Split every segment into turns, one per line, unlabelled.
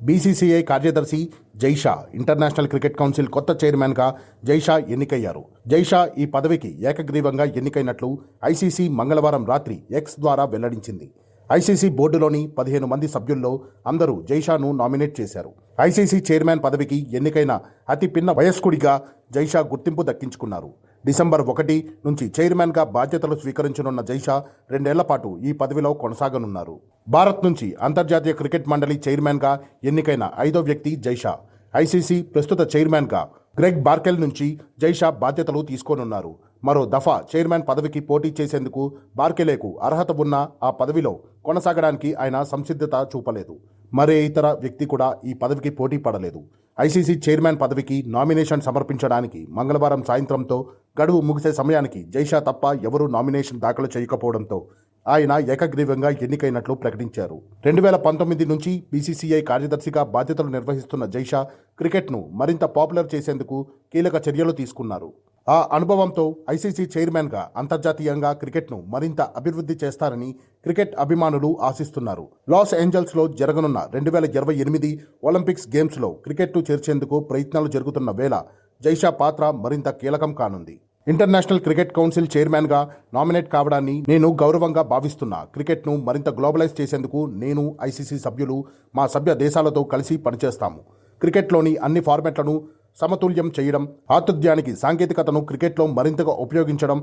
BCCI కార్యదర్శి Jay Shah international cricket council కొత్త చైర్మన్గా జైషా ఎన్నికయ్యారు. జైషా ఈ పదవికి ఏకగ్రీవంగా ఎన్నికైనట్లు ఐసీసీ మంగళవారం రాత్రి ఎక్స్ ద్వారా వెల్లడించింది. ఐసీసీ బోర్డులోని 15 మంది సభ్యుల్లో అందరూ జైషాను నామినేట్ చేశారు. ఐసీసీ చైర్మన్ పదవికి ఎన్నికైన అతి పిన్న వయస్కుడిగా జైషా గుర్తింపు దక్కించుకున్నారు. డిసెంబర్ 1 నుంచి చైర్మన్గా బాధ్యతలు స్వీకరించనున్న జైషా 2 ఏళ్ల పాటు ఈ పదవిలో కొనసాగనున్నారు. భారత్ నుంచి అంతర్జాతీయ క్రికెట్ మండలి చైర్మన్గా ఎన్నికైన 5వ వ్యక్తి జైషా. ఐసీసీ ప్రస్తుత చైర్మన్గా గ్రెగ్ బార్కెల్ నుంచి జైషా బాధ్యతలు తీసుకోనున్నారు. మరో దఫా చైర్మన్ పదవికి పోటీ చేసేందుకు బార్కెలేకు అర్హత ఉన్న ఆ పదవిలో కొనసాగడానికి ఆయన సంసిద్ధత చూపలేదు. మరే ఇతర వ్యక్తి కూడా ఈ పదవికి పోటీ పడలేదు. ఐసీసీ చైర్మన్ పదవికి నామినేషన్ సమర్పించడానికి మంగళవారం సాయంత్రంతో గడువు ముగిసే సమయానికి జైషా తప్ప ఎవరూ నామినేషన్ దాఖలు చేయకపోవడంతో ఆయన ఏకగ్రీవంగా ఎన్నికైనట్లు ప్రకటించారు. 2019 నుంచి బీసీసీఐ కార్యదర్శిగా బాధ్యతలు నిర్వహిస్తున్న జైషా క్రికెట్ను మరింత పాపులర్ చేసేందుకు కీలక చర్యలు తీసుకున్నారు. ఆ అనుభవంతో ఐసీసీ చైర్మన్గా అంతర్జాతీయంగా క్రికెట్ను మరింత అభివృద్ధి చేస్తారని క్రికెట్ అభిమానులు ఆశిస్తున్నారు. లాస్ ఏంజల్స్లో జరగనున్న 2028 ఒలింపిక్స్ గేమ్స్లో క్రికెట్ను చేర్చేందుకు ప్రయత్నాలు జరుగుతున్న వేళ జైషా పాత్ర మరింత కీలకం కానుంది. ఇంటర్నేషనల్ క్రికెట్ కౌన్సిల్ చైర్మన్గా నామినేట్ కావడాన్ని నేను గౌరవంగా భావిస్తున్నా. క్రికెట్ను మరింత గ్లోబలైజ్ చేసేందుకు నేను, ఐసీసీ సభ్యులు, మా సభ్య దేశాలతో కలిసి పనిచేస్తాము. క్రికెట్లోని అన్ని ఫార్మాట్లను సమతుల్యం చేయడం, ఆతిథ్యానికి సాంకేతికతను క్రికెట్లో మరింతగా ఉపయోగించడం,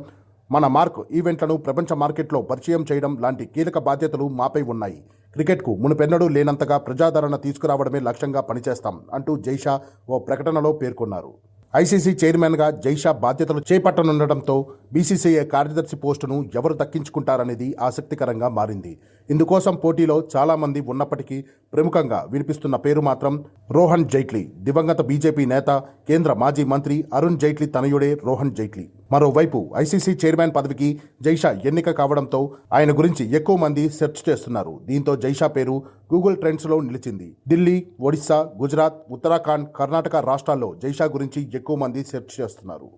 మన మార్క్ ఈవెంట్లను ప్రపంచ మార్కెట్లో పరిచయం చేయడం లాంటి కీలక బాధ్యతలు మాపై ఉన్నాయి. క్రికెట్కు మునుపెన్నడూ లేనంతగా ప్రజాదరణ తీసుకురావడమే లక్ష్యంగా పనిచేస్తాం అంటూ జైషా ఓ ప్రకటనలో పేర్కొన్నారు. ఐసీసీ చైర్మన్గా జైషా బాధ్యతలు చేపట్టనుండటంతో బీసీసీఐ కార్యదర్శి పోస్టును ఎవరు దక్కించుకుంటారనేది ఆసక్తికరంగా మారింది. ఇందుకోసం పోటీలో చాలామంది ఉన్నప్పటికీ ప్రముఖంగా వినిపిస్తున్న పేరు మాత్రం రోహన్ జైట్లీ. దివంగత బీజేపీ నేత, కేంద్ర మాజీ మంత్రి అరుణ్ జైట్లీ తనయుడే రోహన్ జైట్లీ. మరోవైపు ఐసీసీ చైర్మన్ పదవికి జైషా ఎన్నిక కావడంతో ఆయన గురించి ఎక్కువ మంది సెర్చ్ చేస్తున్నారు. దీంతో జైషా పేరు గూగుల్ ట్రెండ్స్లో నిలిచింది. ఢిల్లీ, ఒడిశా, గుజరాత్, ఉత్తరాఖండ్, కర్ణాటక రాష్ట్రాల్లో జైషా గురించి ఎక్కువ మంది సెర్చ్ చేస్తున్నారు.